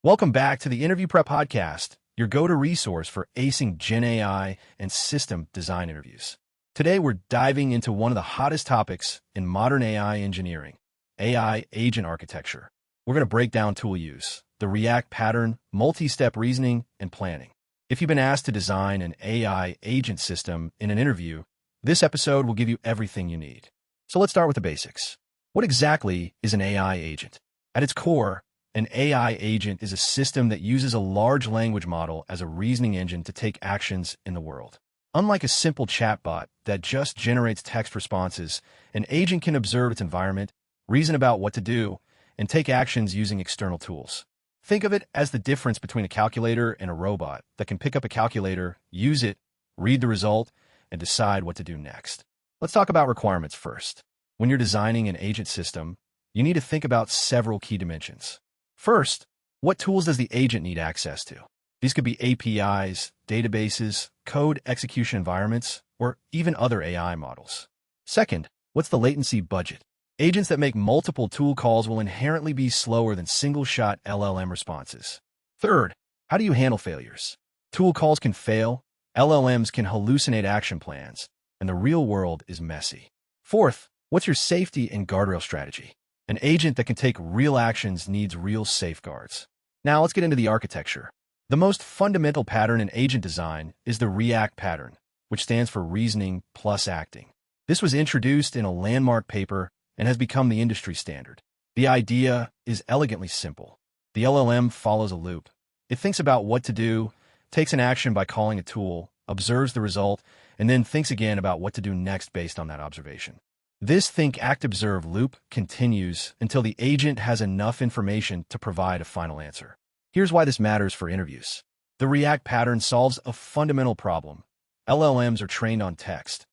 Welcome back to the Interview Prep Podcast, your go-to resource for acing GenAI and system design interviews. Today, we're diving into one of the hottest topics in modern AI engineering, AI agent architecture. We're going to break down tool use, the React pattern, multi-step reasoning, and planning. If you've been asked to design an AI agent system in an interview, this episode will give you everything you need. So let's start with the basics. What exactly is an AI agent? At its core, an AI agent is a system that uses a large language model as a reasoning engine to take actions in the world. Unlike a simple chatbot that just generates text responses, an agent can observe its environment, reason about what to do, and take actions using external tools. Think of it as the difference between a calculator and a robot that can pick up a calculator, use it, read the result, and decide what to do next. Let's talk about requirements first. When you're designing an agent system, you need to think about several key dimensions. First, what tools does the agent need access to? These could be APIs, databases, code execution environments, or even other AI models. Second, what's the latency budget? Agents that make multiple tool calls will inherently be slower than single-shot LLM responses. Third, how do you handle failures? Tool calls can fail, LLMs can hallucinate action plans, and the real world is messy. Fourth, what's your safety and guardrail strategy? An agent that can take real actions needs real safeguards. Now let's get into the architecture. The most fundamental pattern in agent design is the React pattern, which stands for reasoning plus acting. This was introduced in a landmark paper and has become the industry standard. The idea is elegantly simple. The LLM follows a loop. It thinks about what to do, takes an action by calling a tool, observes the result, and then thinks again about what to do next based on that observation. This think-act-observe loop continues until the agent has enough information to provide a final answer. Here's why this matters for interviews. The React pattern solves a fundamental problem. LLMs are trained on text,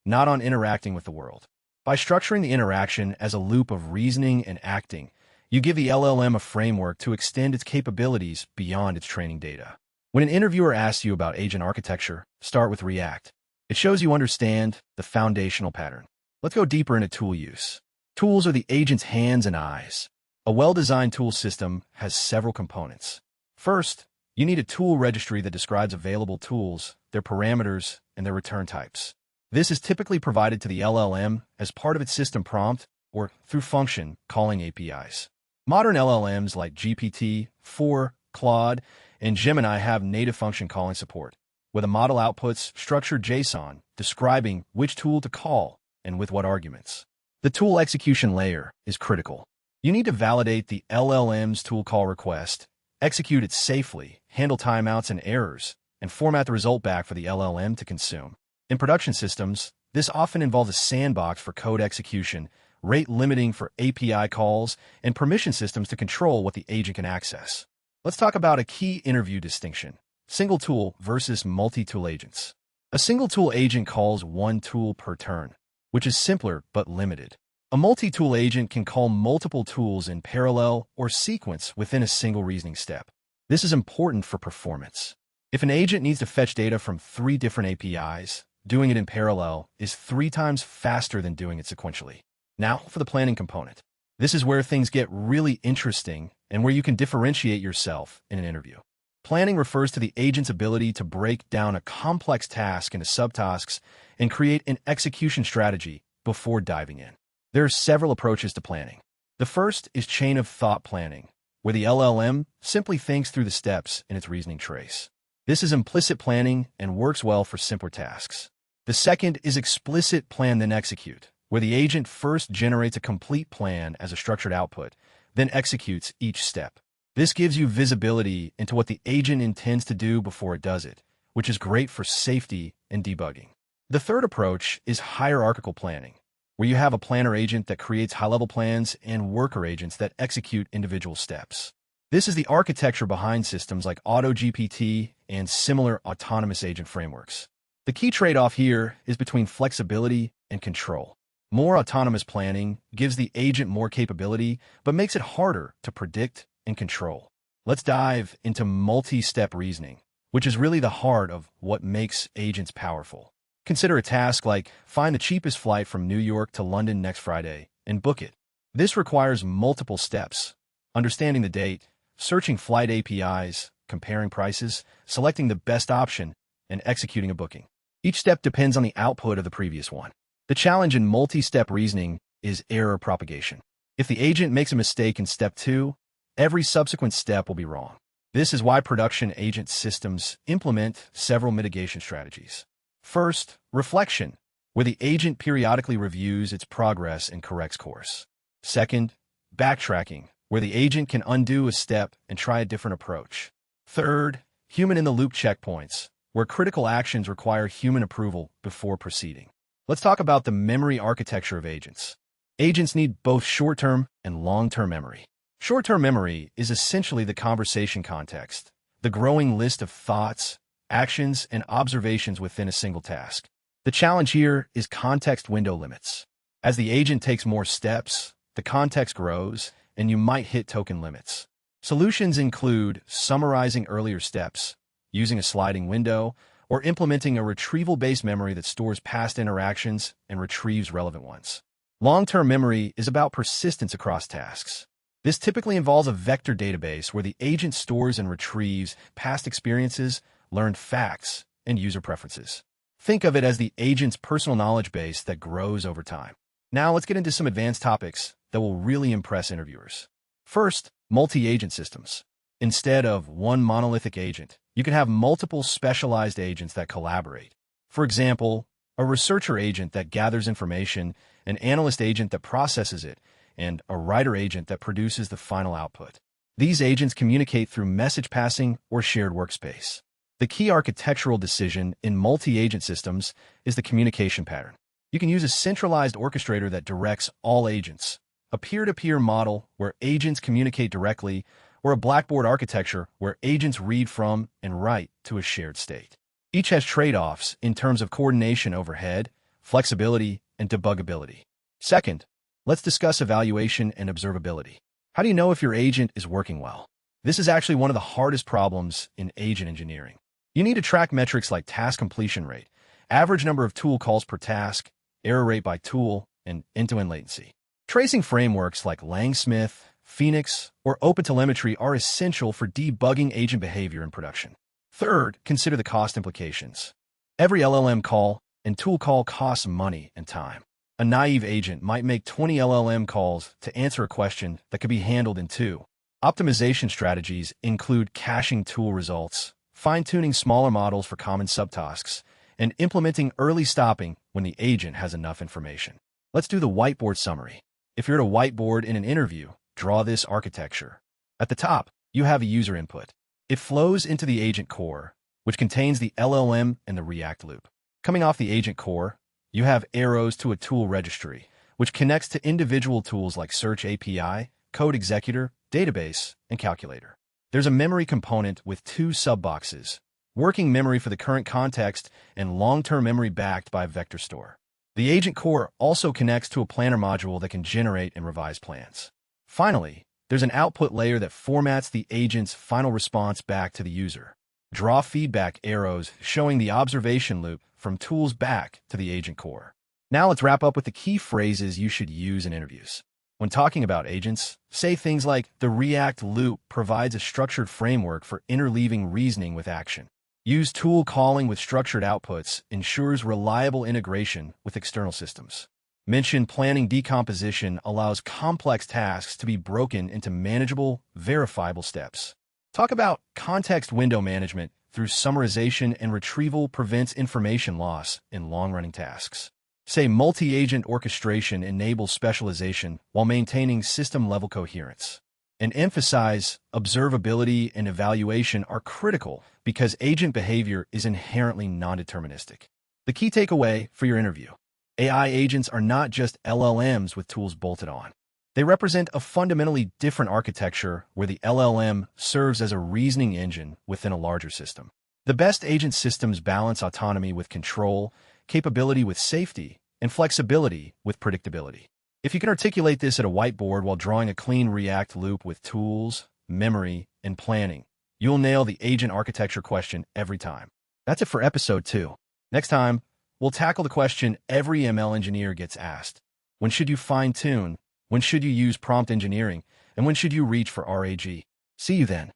not on interacting with the world. By structuring the interaction as a loop of reasoning and acting, you give the LLM a framework to extend its capabilities beyond its training data. When an interviewer asks you about agent architecture, start with React. It shows you understand the foundational pattern. Let's go deeper into tool use. Tools are the agent's hands and eyes. A well-designed tool system has several components. First, you need a tool registry that describes available tools, their parameters, and their return types. This is typically provided to the LLM as part of its system prompt or through function calling APIs. Modern LLMs like GPT-4, Claude, and Gemini have native function calling support, where the model outputs structured JSON describing which tool to call and with what arguments. The tool execution layer is critical. You need to validate the LLM's tool call request, execute it safely, handle timeouts and errors, and format the result back for the LLM to consume. In production systems, this often involves a sandbox for code execution, rate limiting for API calls, and permission systems to control what the agent can access. Let's talk about a key interview distinction: single tool versus multi-tool agents. A single tool agent calls one tool per turn, which is simpler but limited. A multi-tool agent can call multiple tools in parallel or sequence within a single reasoning step. This is important for performance. If an agent needs to fetch data from 3 different APIs, doing it in parallel is 3 times faster than doing it sequentially. Now for the planning component. This is where things get really interesting and where you can differentiate yourself in an interview. Planning refers to the agent's ability to break down a complex task into subtasks and create an execution strategy before diving in. There are several approaches to planning. The first is chain of thought planning, where the LLM simply thinks through the steps in its reasoning trace. This is implicit planning and works well for simpler tasks. The second is explicit plan then execute, where the agent first generates a complete plan as a structured output, then executes each step. This gives you visibility into what the agent intends to do before it does it, which is great for safety and debugging. The third approach is hierarchical planning, where you have a planner agent that creates high-level plans and worker agents that execute individual steps. This is the architecture behind systems like AutoGPT and similar autonomous agent frameworks. The key trade-off here is between flexibility and control. More autonomous planning gives the agent more capability, but makes it harder to predict and control. Let's dive into multi-step reasoning, which is really the heart of what makes agents powerful. Consider a task like find the cheapest flight from New York to London next Friday and book it. This requires multiple steps: understanding the date, searching flight APIs, comparing prices, selecting the best option, and executing a booking. Each step depends on the output of the previous one. The challenge in multi-step reasoning is error propagation. If the agent makes a mistake in step 2, every subsequent step will be wrong. This is why production agent systems implement several mitigation strategies. First, reflection, where the agent periodically reviews its progress and corrects course. Second, backtracking, where the agent can undo a step and try a different approach. Third, human-in-the-loop checkpoints, where critical actions require human approval before proceeding. Let's talk about the memory architecture of agents. Agents need both short-term and long-term memory. Short-term memory is essentially the conversation context, the growing list of thoughts, actions, and observations within a single task. The challenge here is context window limits. As the agent takes more steps, the context grows, and you might hit token limits. Solutions include summarizing earlier steps, using a sliding window, or implementing a retrieval-based memory that stores past interactions and retrieves relevant ones. Long-term memory is about persistence across tasks. This typically involves a vector database where the agent stores and retrieves past experiences, learned facts, and user preferences. Think of it as the agent's personal knowledge base that grows over time. Now let's get into some advanced topics that will really impress interviewers. First, multi-agent systems. Instead of one monolithic agent, you can have multiple specialized agents that collaborate. For example, a researcher agent that gathers information, an analyst agent that processes it, and a writer agent that produces the final output. These agents communicate through message passing or shared workspace. The key architectural decision in multi-agent systems is the communication pattern. You can use a centralized orchestrator that directs all agents, a peer-to-peer model where agents communicate directly, or a Blackboard architecture where agents read from and write to a shared state. Each has trade-offs in terms of coordination overhead, flexibility, and debuggability. Second, let's discuss evaluation and observability. How do you know if your agent is working well? This is actually one of the hardest problems in agent engineering. You need to track metrics like task completion rate, average number of tool calls per task, error rate by tool, and end-to-end latency. Tracing frameworks like Langsmith, Phoenix, or OpenTelemetry are essential for debugging agent behavior in production. Third, consider the cost implications. Every LLM call and tool call costs money and time. A naive agent might make 20 LLM calls to answer a question that could be handled in 2. Optimization strategies include caching tool results, fine-tuning smaller models for common subtasks, and implementing early stopping when the agent has enough information. Let's do the whiteboard summary. If you're at a whiteboard in an interview, draw this architecture. At the top, you have a user input. It flows into the agent core, which contains the LLM and the React loop. Coming off the agent core, you have arrows to a tool registry, which connects to individual tools like Search API, Code Executor, Database, and Calculator. There's a memory component with 2 subboxes, working memory for the current context and long-term memory backed by a vector store. The agent core also connects to a planner module that can generate and revise plans. Finally, there's an output layer that formats the agent's final response back to the user. Draw feedback arrows showing the observation loop from tools back to the agent core. Now let's wrap up with the key phrases you should use in interviews. When talking about agents, say things like, the React loop provides a structured framework for interleaving reasoning with action. Use tool calling with structured outputs ensures reliable integration with external systems. Mention planning decomposition allows complex tasks to be broken into manageable, verifiable steps. Talk about context window management through summarization and retrieval prevents information loss in long-running tasks. Say multi-agent orchestration enables specialization while maintaining system-level coherence. And emphasize observability and evaluation are critical because agent behavior is inherently non-deterministic. The key takeaway for your interview: AI agents are not just LLMs with tools bolted on. They represent a fundamentally different architecture where the LLM serves as a reasoning engine within a larger system. The best agent systems balance autonomy with control, capability with safety, and flexibility with predictability. If you can articulate this at a whiteboard while drawing a clean React loop with tools, memory, and planning, you'll nail the agent architecture question every time. That's it for episode 2. Next time, we'll tackle the question every ML engineer gets asked. When should you fine-tune? When should you use prompt engineering? And when should you reach for RAG? See you then.